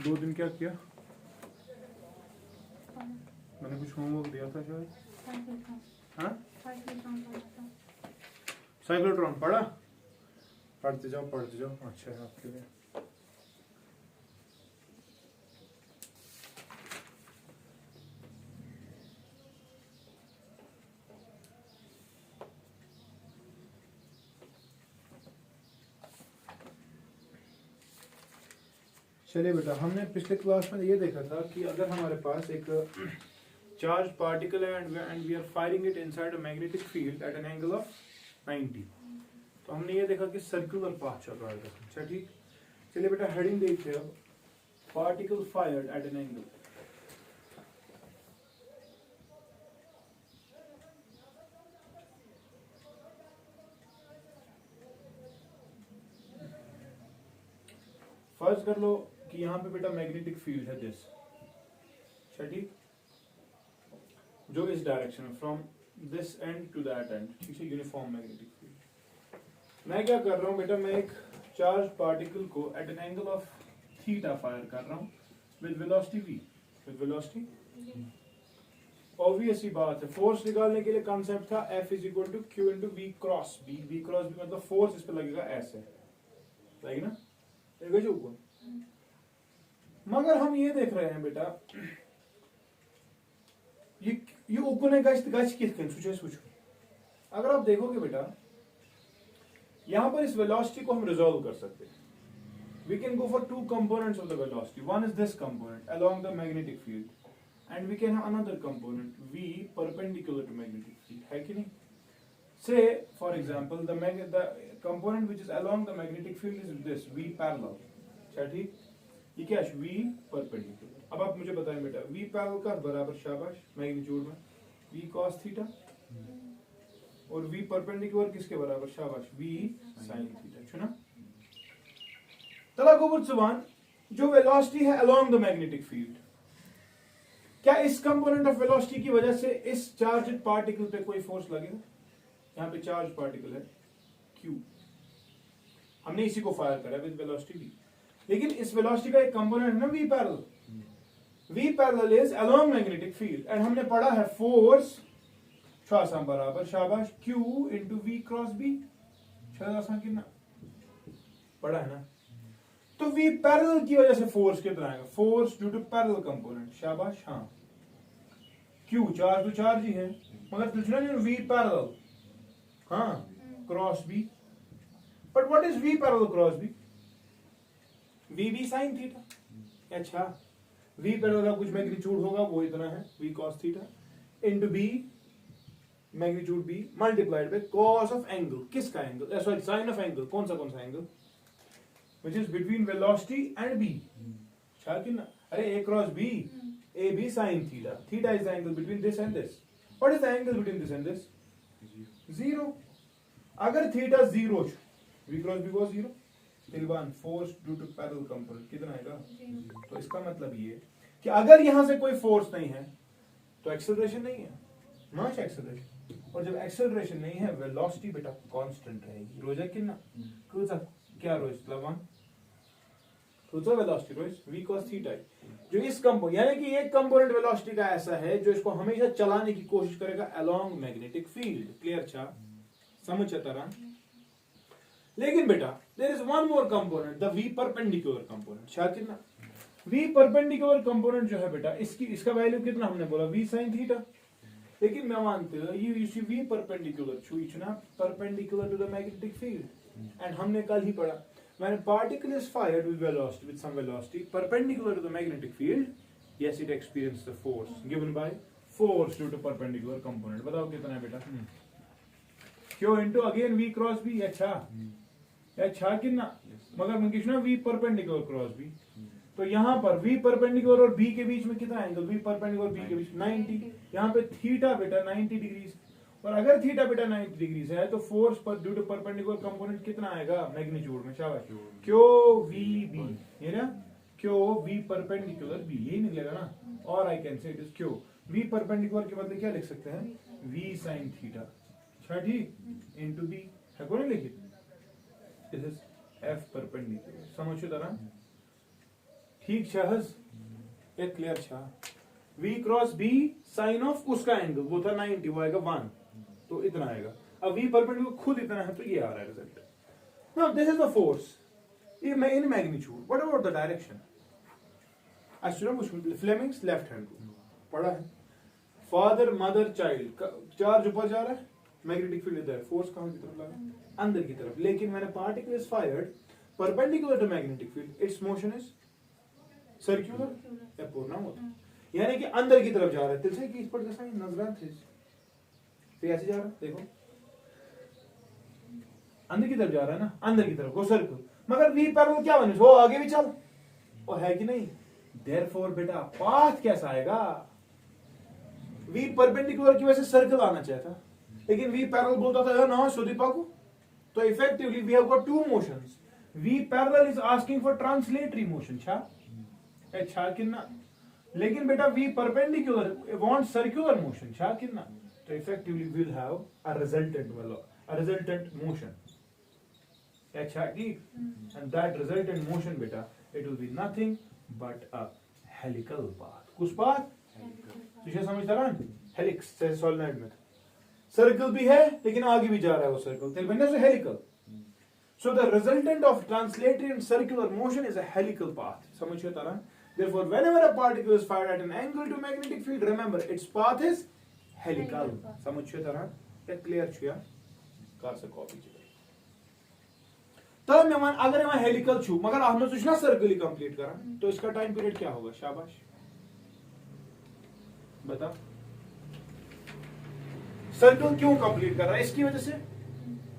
2 दिन क्या किया? मैंने कुछ होमवर्क दिया था शायद। हाँ, साइक्लोट्रॉन पढ़ा? पढ़ते जाओ पढ़ते जाओ, अच्छा है आपके लिए। चलिए बेटा, हमने पिछले क्लास में ये देखा था कि अगर हमारे पास एक चार्ज पार्टिकल है and we are firing it inside a magnetic field at an angle of 90, तो हमने ये देखा कि सर्कुलर पाथ चल रहा है। अच्छा ठीक, चलिए बेटा हेडिंग देखिए अब, particle fired eight an angle. फर्ज कर लो कि यहाँ पे बेटा मैग्नेटिक फील्ड है दिस, अच्छा ठीक, जो इस डायरेक्शन में from this end to that end, ठीक है, यूनिफॉर्म मैग्नेटिक फील्ड। मैं क्या कर रहा हूँ बेटा, मैं एक चार्ज पार्टिकल को at an angle of theta fire कर रहा हूँ with velocity v, with velocity. Obvious ही बात है, फोर्स निकालने के लिए कॉन्सेप्ट था F is equal to Q into V cross B। V cross B मतलब फोर्स इस पे लगेगा ऐसे, लगेगा ना, लगेगा जो ऊपर। मगर हम ये देख रहे हैं बेटा, ये उकुने गच किस सोचो। अगर आप देखोगे बेटा, यहां पर इस वेलोसिटी को हम रिजॉल्व कर सकते हैं। We can go for 2 components of the velocity. One is this component along the magnetic field, and we can have another component v perpendicular to magnetic field, है कि नहीं? So for example the component which is along the magnetic field is this v parallel. अच्छा ठीक, ये क्या है? v perpendicular. अब आप मुझे बताएं बेटा, v पैरेलल का बराबर, शाबाश, मैग्नीट्यूड में v cos थीटा, और v परपेंडिकुलर किसके बराबर? शाबाश, v sin थीटा। सुना? तला गोबर जुबान, जो वेलोसिटी है अलोंग द मैग्नेटिक फील्ड, क्या इस कंपोनेंट ऑफ वेलोसिटी की वजह से इस चार्ज पार्टिकल पे कोई फोर्स लगेगा? यहाँ पे चार्ज पार्टिकल है Q, हमने इसी को फायर करा विद वेलोसिटी v, लेकिन इस वेलोसिटी का एक कंपोनेंट है ना v parallel. v parallel is along magnetic field, and हमने पढ़ा है फोर्स छासा बराबर, शाबाश, Q into v cross b। छासा कितना पढ़ा है ना? तो v पैरेलल की वजह से फोर्स कितना आएगा? Force due to parallel component, शाबाश, हाँ। Q चार्ज तो चार्ज ही है, मगर पूछना नहीं v पैरेलल, हाँ, cross b। But what is v parallel cross b? v sin theta. अच्छा, v पैरेलल का कुछ मैग्नीट्यूड होगा, वो इतना है v cos theta into b magnitude b multiplied by cos of angle. किसका एंगल? Sorry, sine of angle. कौन सा एंगल? which is between velocity and b। अच्छा कि ना? अरे a cross b, a b sin theta, theta is the angle between this and this। what is the angle between this and this? 0। अगर theta 0, v cross b was 0, तिलवान force due to parallel component कितना आएगा? तो इसका मतलब ये कि अगर यहां से कोई फोर्स नहीं है तो एक्सेलरेशन नहीं है, मास एक्सेलरेशन, और जब एक्सेलरेशन नहीं है वेलोसिटी बेटा कांस्टेंट रहेगी। रोजा कितना क्या रोज लवन तो वेलोसिटी रोज v cos थीटा, जो इस कंपोनेंट, यानी कि एक कंपोनेंट वेलोसिटी का ऐसा है जो इसको हमेशा चलाने की कोशिश करेगा अलोंग मैग्नेटिक फील्ड। क्लियर? छा समझ तरह। लेकिन बेटा there is one more component, the v perpendicular component. छा कितना? v परपेंडिकुलर कंपोनेंट जो है बेटा, इसका वैल्यू कितना हमने बोला? v sin theta. लेकिन मैं मानते हो you see v परपेंडिकुलर छुना perpendicular to the magnetic field, and हमने कल ही पढ़ा when a particle is fired with some velocity perpendicular to the magnetic field, yes, it experiences the force given by force due to perpendicular component। बताओ कितना है बेटा? Q into again v cross b। अच्छा कितना? मगर मैं कितना v perpendicular cross b, तो यहाँ पर v परपेंडिकुलर और b के बीच में कितना एंगल? v परपेंडिकुलर b के बीच 90। यहाँ पे थीटा बेटा 90 डिग्री, और अगर थीटा बेटा 90 डिग्री है तो फोर्स पर ड्यू टू परपेंडिकुलर कंपोनेंट कितना आएगा मैग्नीट्यूड में? शाबाश, क्यू वी बी, ये ना, क्यू वी परपेंडिकुलर बी, यही निकलेगा ना। और I can say it is q v perpendicular के बदले क्या लिख सकते हैं? V sine theta. अच्छा ठीक, इनटू बी है, कौन लिखिए? This is F perpendicular. समझो तरह। ठीक छहज एक क्लियर छा v cross b sine of उसका एंगल वो था 90 वो आएगा 1 तो इतना आएगा अब v परपेंडिकुलर खुद इतना है तो ये आ रहा है result now this is the force in magnitude what about the direction assume Fleming's left hand rule पढ़ा है फादर मदर चाइल्ड चार्ज ऊपर जा रहा है मैग्नेटिक फील्ड इधर फोर्स कहां की तरफ लगा अंदर की तरफ लेकिन मैंने particle is fired perpendicular to magnetic field its motion is circular या पूर्ण होता यानी कि अंदर की तरफ जा रहा है तिल से कि इस पर जैसा नजरान थे तो ऐसे जा रहा है देखो अंदर की तरफ जा रहा है ना अंदर की तरफ वो सर्कल मगर वी पैरेलल क्या बने वो आगे भी चल और है कि नहीं देयरफॉर बेटा पाथ कैसा आएगा वी परपेंडिकुलर की वजह से सर्कल आना चाहिए था लेकिन वी पैरेलल बोलता था ना सुदीपा को तो effectively we have got two motions v parallel is asking for translatory motion छा किन्ना लेकिन बेटा v perpendicular want circular motion छा किन्ना तो effectively we will have a resultant motion अच्छा ठीक and that resultant motion beta it will be nothing but a helical path कुछ path तुझे समझ आ रहा है हेलिक्स जैसे सोलेनॉइड में सर्कल भी है लेकिन आगे भी जा रहा है वो सर्कल तेरे बनने से helical so the resultant of translatory and circular motion is a helical path समझ आ रहा है therefore whenever a particle is fired at an angle to magnetic field remember its path is helical समझ आ रहा है clear छुया car से copy तब मैं अगर मैं हेलिकल छू मगर हमने तो ना सर्कल ही कंप्लीट करा तो इसका टाइम पीरियड क्या होगा शाबाश बता सर्कल क्यों कंप्लीट कर रहा है इसकी वजह से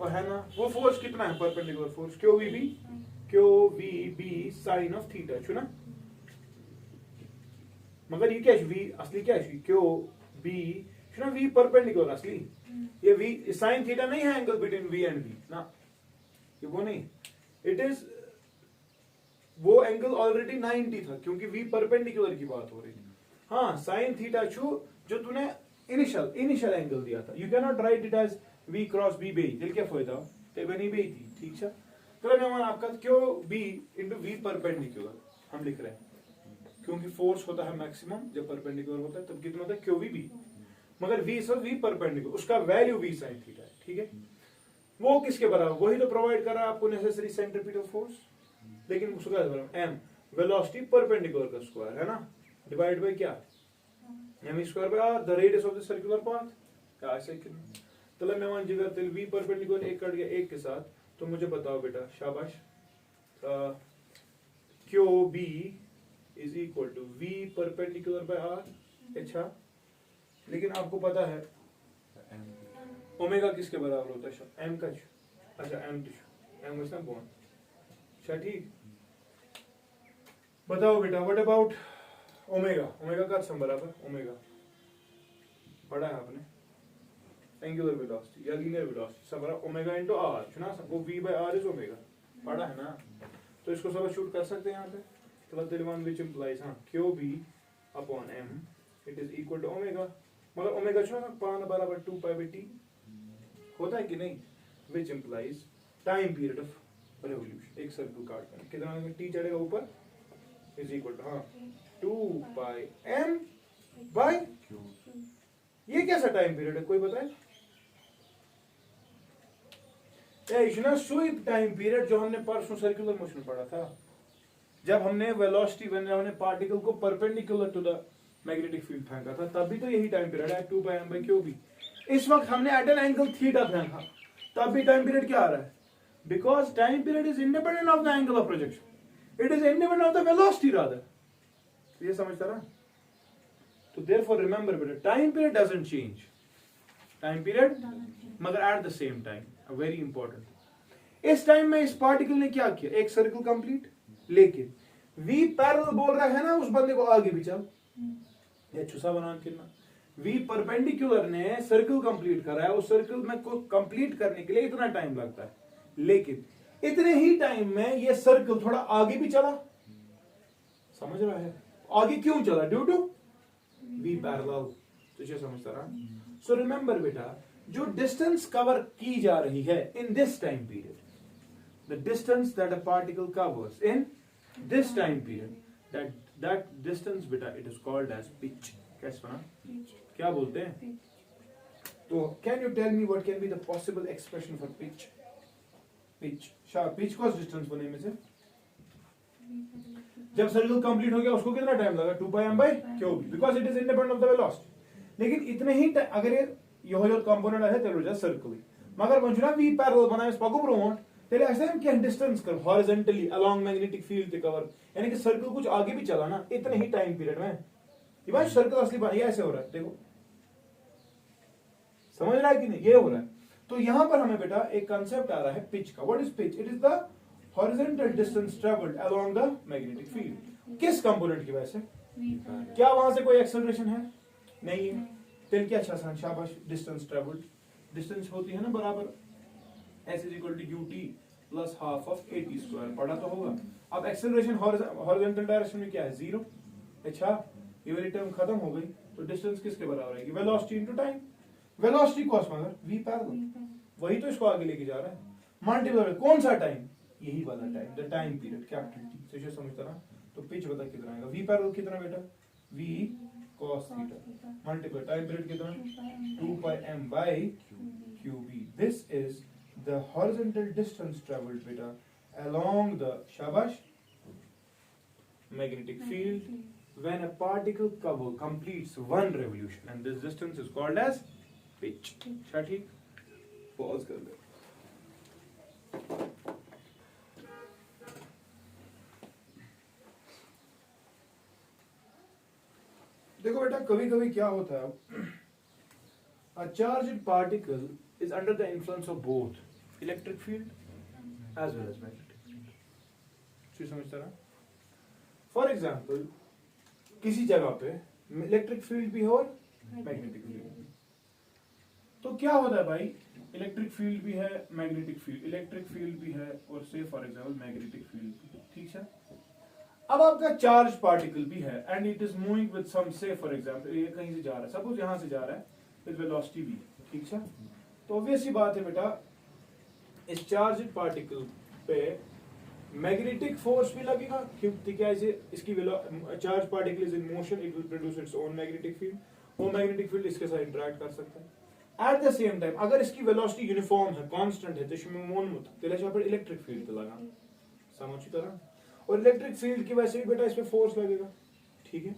और है ना वो फोर्स कितना है perpendicular force q v B sine of theta छू ना मगर ये क्या वी असली क्या है क्यू बी ना वी परपेंडिकुलर असली ये वी साइन थीटा नहीं है angle between v and v ना वो नहीं इट इज वो एंगल ऑलरेडी 90 था क्योंकि वी परपेंडिकुलर की बात हो रही है हाँ साइन थीटा छू जो तूने इनिशियल एंगल दिया था you can not write it as V cross B बे दिल क्या फायदा ते बनी बे थी ठीक है तो मैं आपका क्यों बी इनटू वी परपेंडिकुलर हम लिख रहे हैं क्योंकि फोर्स होता है मैक्सिमम जब परपेंडिकुलर होता है तब कितना होता है क्यों वी मगर वी सब वी परपेंडिकुलर उसका वैल्यू वी साइन थीटा है ठीक है वो किसके बराबर वही तो प्रोवाइड कर रहा है आपको नेसेसरी सेंट्रीपिटल फोर्स लेकिन उसका एम वेलोसिटी परपेंडिकुलर का स्क्वायर है ना डिवाइड बाय क्या m square by r the radius of the circular path क्या ऐसे चलो मैं मान जिगर तिल वी परपेंडिकुलर एक कट गया एक के साथ तो मुझे बताओ बेटा शाबाश q B is equal to v perpendicular by r अच्छा लेकिन आपको पता है ओमेगा किसके बराबर होता है एम का अच्छा एम इज ना बॉन्ड अच्छा ठीक बताओ बेटा व्हाट अबाउट ओमेगा का सम बराबर ओमेगा पढ़ा है आपने एंगुलर वेलोसिटी या लीनियर वेलोसिटी सब बराबर ओमेगा इनटू आर सुना सबको v by r is omega पढ़ा है ना तो इसको सब्स्टिट्यूट कर सकते हैं यहां पे तो दिलवान व्हिच इंप्लाइज हां qb upon m it is equal to omega मतलब ओमेगा जो है पान बराबर 2 पाई बाय t होता है कि नहीं which implies time period of revolution एक सर्कल काट कर कितना t चढ़ेगा ऊपर is equal to 2 pi m by ये कैसा टाइम पीरियड है कोई बताए इतना स्वीप टाइम पीरियड जो हमने परसों सर्कुलर मोशन में पढ़ा था जब हमने वेलोसिटी हमने पार्टिकल को perpendicular to the magnetic field फेंका था तब भी तो यही टाइम पीरियड है 2 पाई m बाय q भी इस वक्त हमने एट एन एंगल थीटा फेंका तब भी टाइम पीरियड क्या आ रहा है because time period is independent of the angle of projection it is independent of the velocity rather ये समझता रहा तो देयरफॉर रिमेंबर बेटा time period doesn't change time period मगर at the same time very important इस time में इस particle ने क्या किया एक सर्कल कंप्लीट लेकिन वी पैरेलल बोल रहा है ना उस बंदे को आगे भी चल ये चुसा बना कितना वी परपेंडिकुलर ने सर्कल कंप्लीट करा है उस सर्कल में को कंप्लीट करने के लिए इतना टाइम लगता है लेकिन इतने ही टाइम में ये सर्कल थोड़ा आगे भी चला समझ रहा है आगे क्यों चला ड्यू टू वी पैरेलल तुझे समझता रहा सो रिमेंबर बेटा जो डिस्टेंस कवर की जा रही है in this time period the distance that a particle covers in this time period that distance बेटा it is called as pitch. कैसे बना? क्या बोलते हैं? तो can you tell me what can be the possible expression for pitch? Pitch. pitch cos distance बने में से जब सर्कल कंप्लीट हो गया उसको कितना टाइम लगा? 2 pi m by cube, because it is independent of the velocity. लेकिन इतने ही अगर ये हो कंपोनेंट है तेल हो सर्कल मगर वो ना वी पैरेलल बनाए पगो ब्रोट तेरे ऐसे हम क्या डिस्टेंस कर हॉरिजॉन्टली अलोंग मैग्नेटिक फील्ड के कवर, यानी कि सर्कल कुछ आगे भी चला ना इतने ही टाइम पीरियड में. ये बात सर्कल असली बात ये ऐसे हो रहा है, देखो समझ रहा है कि नहीं? ये हो रहा है. तो यहां पर हमें बेटा एक कंसेप्ट आ रहा है पिच का. What is pitch? It is the horizontal distance travelled along the magnetic field. किस कंपोनेंट की वजह से? क्या वहां से कोई एक्सेलरेशन है? नहीं है. फिर क्या? अच्छा शाबाश. डिस्टेंस ट्रेवल्ड, डिस्टेंस होती है ना बराबर s is equal to ut plus half of at square. पढ़ा तो होगा. अब एक्सेलरेशन हॉरिजॉन्टल डायरेक्शन में क्या है? 0. अच्छा ये वाली टर्म खत्म हो गई. तो डिस्टेंस किसके बराबर आएगी? Velocity into time. Velocity cos मगर v पैरेलल, वही तो इसको आगे लेके जा रहा है. मल्टीप्लाई कौन सा टाइम? यही वाला time, the time period capital T. तो ये समझता ना. तो पिच बता कितना आएगा? v पैरेलल कितना बेटा? v cos theta multiply time period कितना? 2 pi m by qb. This is the horizontal distance traveled beta along the shabash magnetic field when a particle cover completes one revolution, and this distance is called as pitch. ठीक? Pause कर ले. देखो बेटा कभी कभी क्या होता है, a charged particle is under the influence of both electric field as well as magnetic field. चीज समझता ना? फॉर एग्जाम्पल किसी जगह पे इलेक्ट्रिक फील्ड भी है और मैग्नेटिक फील्ड भी. तो क्या होता है भाई? इलेक्ट्रिक फील्ड भी है, मैग्नेटिक फील्ड, इलेक्ट्रिक फील्ड भी है और से फॉर एग्जाम्पल मैग्नेटिक फील्ड भी. ठीक है. अब आपका चार्ज पार्टिकल भी है and it is moving with some से फॉर एग्जांपल ये कहीं से जा रहा है, सपोज यहां से जा रहा है विद वेलोसिटी v. ठीक है. तो ऑब्वियस ही बात है बेटा इस चार्ज पार्टिकल पे मैग्नेटिक फोर्स भी लगेगा क्योंकि क्या इसे इसकी charge particle is in motion, it will produce its own magnetic field. वो मैग्नेटिक फील्ड इसके साथ इंटरेक्ट कर सकता है. एट द सेम टाइम अगर इसकी वेलोसिटी यूनिफॉर्म है, कांस्टेंट है, तो इसमें मोन मत तेरे यहाँ पर इलेक्ट्रिक फील्ड पे लगा. समझ तरह. और इलेक्ट्रिक फील्ड की वजह से भी बेटा इसमें फोर्स लगेगा. ठीक है.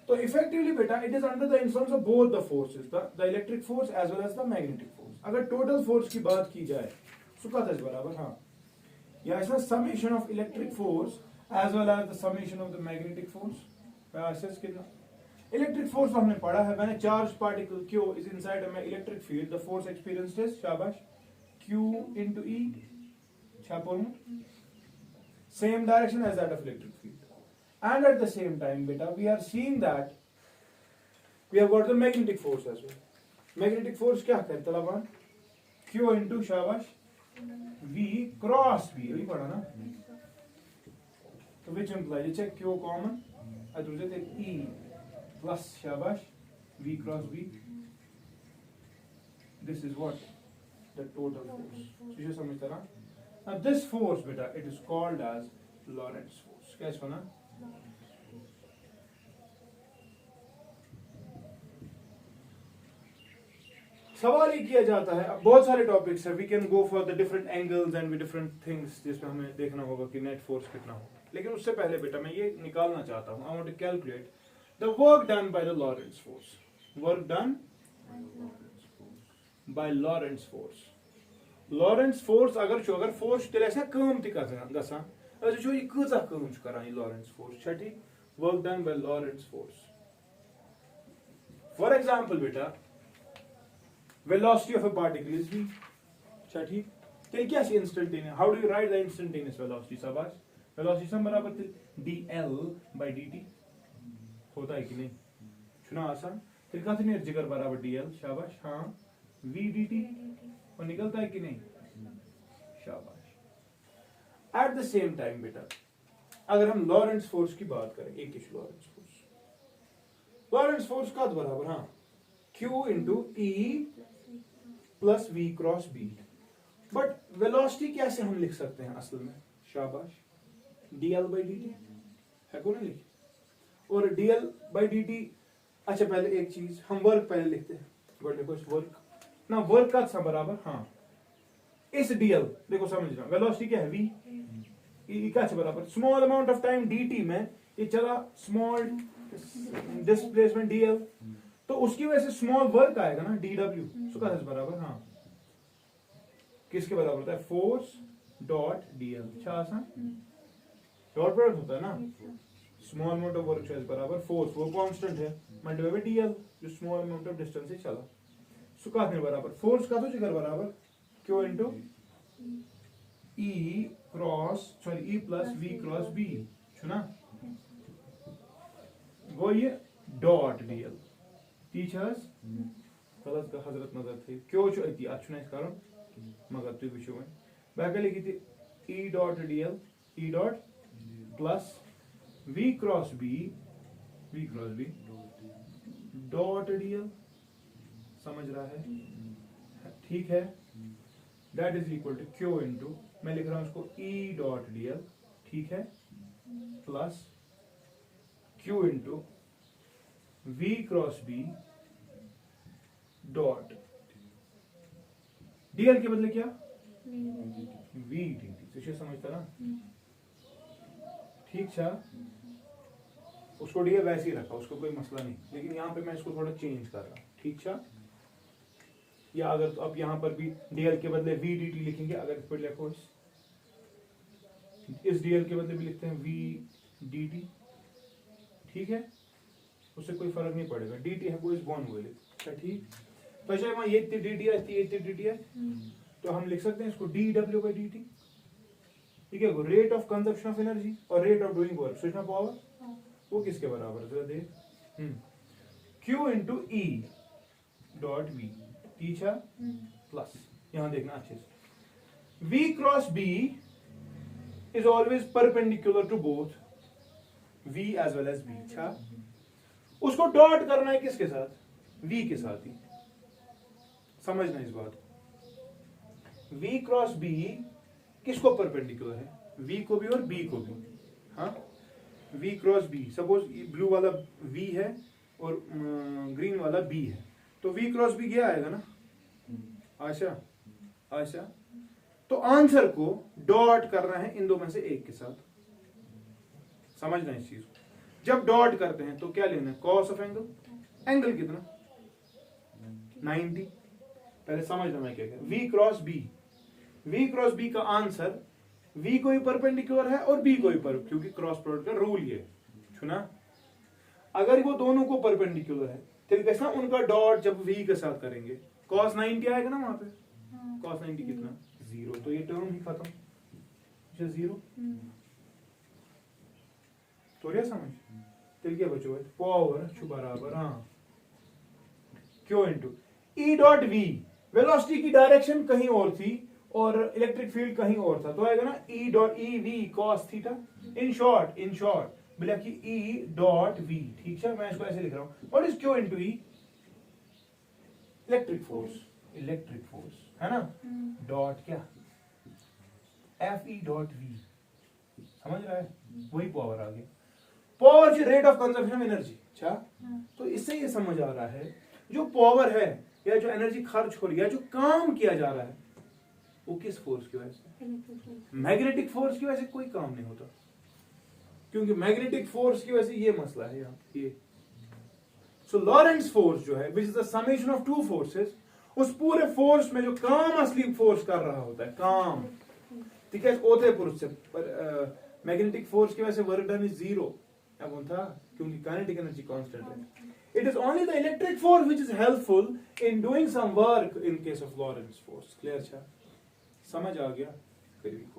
तो इफेक्टिवली बेटा it is under the influence of both the forces, the electric force as well as the magnetic force. अगर टोटल फोर्स की बात की जाए सुखा था बराबर हाँ या इसमें summation of electric force as well as the summation of the magnetic force. कितना इलेक्ट्रिक फोर्स हमने पढ़ा है. मैंने charge particle Q is inside a electric field, the force experienced is शाबाश Q into E. छापों same direction as that of electric field. And at the same time beta we are seeing that we have got the magnetic force as well. Magnetic force क्या है? तलाबान Q into शाबाश V cross V. यही पढ़ा ना. तो which implies check Q common और दूसरे थे E plus शाबाश V cross V. This is what the total force. तो ये समझता ना. Now this force beta it is called as Lorentz force. क्या इसको ना? सवाल ये किया जाता है. अब बहुत सारे टॉपिक्स है. We can go for the different angles and with different things जिसमें हमें देखना होगा कि नेट फोर्स कितना हो. लेकिन उससे पहले बेटा मैं ये निकालना चाहता हूँ. I want to calculate the work done by the Lorentz force. Work done by Lorentz force. Lorentz force अगर फोर्स तेरे ऐसा काम ति गसान जो ये कूजा काम करान ये लॉरेंट्ज फोर्स. ठीक. Work done by Lorentz force. For example बेटा velocity of a particle is v. ठीक. तेरे क्या है instantaneous? How do you right the instantaneous velocity? शाबाश. वेलोसिटी सम बराबर dl by dt होता है कि नहीं? सुना आसान. तेरे का नहीं जिगर बराबर dl. शाबाश. हाँ v dt और निकलता है कि नहीं? शाबाश. एट द सेम टाइम बेटा अगर हम लॉरेंट्ज फोर्स की बात करें, एक किस लॉरेंट्ज फोर्स. लॉरेंट्ज फोर्स का बराबर हाँ Q into E plus V cross B. But velocity कैसे हम लिख सकते हैं असल में? शाबाश dl by dt. है को ना लिख, और dl/dt। अच्छा पहले एक चीज हम वर्क पहले लिखते हैं, गो देखो इस वर्क ना, वर्क का सब बराबर, हाँ इस dl देखो समझना, वेलोसिटी क्या है v, ई का बराबर small amount of time dt में ये चला, स्मॉल डिस्प्लेसमेंट dl, तो उसकी वजह से स्मॉल वर्क आएगा ना dw, उसका बराबर, हाँ किसके बराबर होता है, फोर्स डॉट dl। अच्छा आसान, डॉट प्रोडक्ट होता है ना, स्मॉल अमाउंट ऑफ वर्क बराबर फोर्स, वो कांस्टेंट है, मल्टीप्लाई बाय dl जो स्मॉल अमाउंट ऑफ डिस्टेंस से चला, सुका बराबर फोर्स का तो जिगर बराबर q into e cross sorry e plus v cross b, सुना वो ये डॉट dl टीचर्स गलत का हजरत नजर थे क्यों जो अति अच्छा इस कारण मगर तु विषय में बाकी लिखी थी e dot dl e dot plus v cross b dot dl, समझ रहा है, ठीक है, that is equal to q into, मैं लिख रहा हूं उसको e डॉट dl, ठीक है, plus q into v cross b dot dl के बदले क्या v dt, इसे समझता ना, ठीक था, उसको dl वैसे ही रखा, उसको कोई मसला नहीं, लेकिन यहाँ पे मैं इसको थोड़ा चेंज कर रहा, ठीक था, या अगर तो अब यहाँ पर भी dl के बदले v dt लिखेंगे, अगर इस पर लिखो इस dl के बदले भी लिखते हैं v dt, ठीक है, उससे कोई फर्क नहीं पड़ेगा, dt है वो इस बॉन्ड हुए, अच्छा ठीक, तो अच्छा वहाँ ये dt है, तो हम लिख सकते हैं इसको dw by dt, ठीक है, rate of consumption of energy और रेट ऑफ डूइंग वर्क, सूचना पावर वो किसके बराबर है, जरा देख, q into e dot v, teacher plus, यहां देखना अच्छे से, v cross b is always perpendicular to both v as well as b, अच्छा उसको डॉट करना है किसके साथ, v के साथ ही, समझना इस बात को, v क्रॉस b किसको परपेंडिकुलर है, v को भी और b को भी, हाँ v cross b, suppose blue वाला v है और ग्रीन वाला b है, तो v क्रॉस b क्या आएगा ना, आशा, तो आंसर को डॉट करना है इन दो में से एक के साथ, समझना इस चीज को, जब डॉट करते हैं तो क्या लेना है, कॉस ऑफ एंगल कितना 90, पहले समझना मैं क्या कह, v क्रॉस b का आंसर v को ही परपेंडिकुलर है और b को ही क्योंकि क्रॉस प्रोडक्ट का रूल ये सुना, अगर वो दोनों को परपेंडिकुलर है तो कैसा उनका डॉट जब v के साथ करेंगे cos 90 आएगा ना वहां पे, cos 90 कितना 0, तो ये टर्म ही खत्म, जो 0, तो क्या समझ, तो क्या बचो है पावर बराबर, हाँ क्यों into e dot v, velocity की डायरेक्शन कहीं और थी और इलेक्ट्रिक फील्ड कहीं और था, तो आएगा ना e dot e v cos theta, in short बोला कि e डॉट v, ठीक है, मैं इसको ऐसे लिख रहा हूं, what is q into e, electric force है ना, डॉट क्या f e डॉट v, समझ रहा है, वही पावर आ गया, पावर की rate of consumption of energy, अच्छा, तो इससे ये समझ आ रहा है जो पावर है या जो एनर्जी खर्च हो रही है, जो काम किया जा रहा है, वो किस फोर्स की वजह से, मैग्नेटिक फोर्स की वजह से कोई काम नहीं होता, क्योंकि मैग्नेटिक फोर्स की वजह से ये मसला है यहाँ ये, सो लॉरेंट्ज फोर्स जो है which is the summation of two forces, उस पूरे फोर्स में जो काम असली फोर्स कर रहा होता है, काम, ठीक है, ओते पुरुष से, पर मैग्नेटिक फोर्स की वजह से वर्क डन इज 0, अब था क्योंकि काइनेटिक एनर्जी कांस्टेंट है, it is only the electric force which is helpful in doing some work in case of Lorentz force, clear, अच्छा समझ आ गया, करीब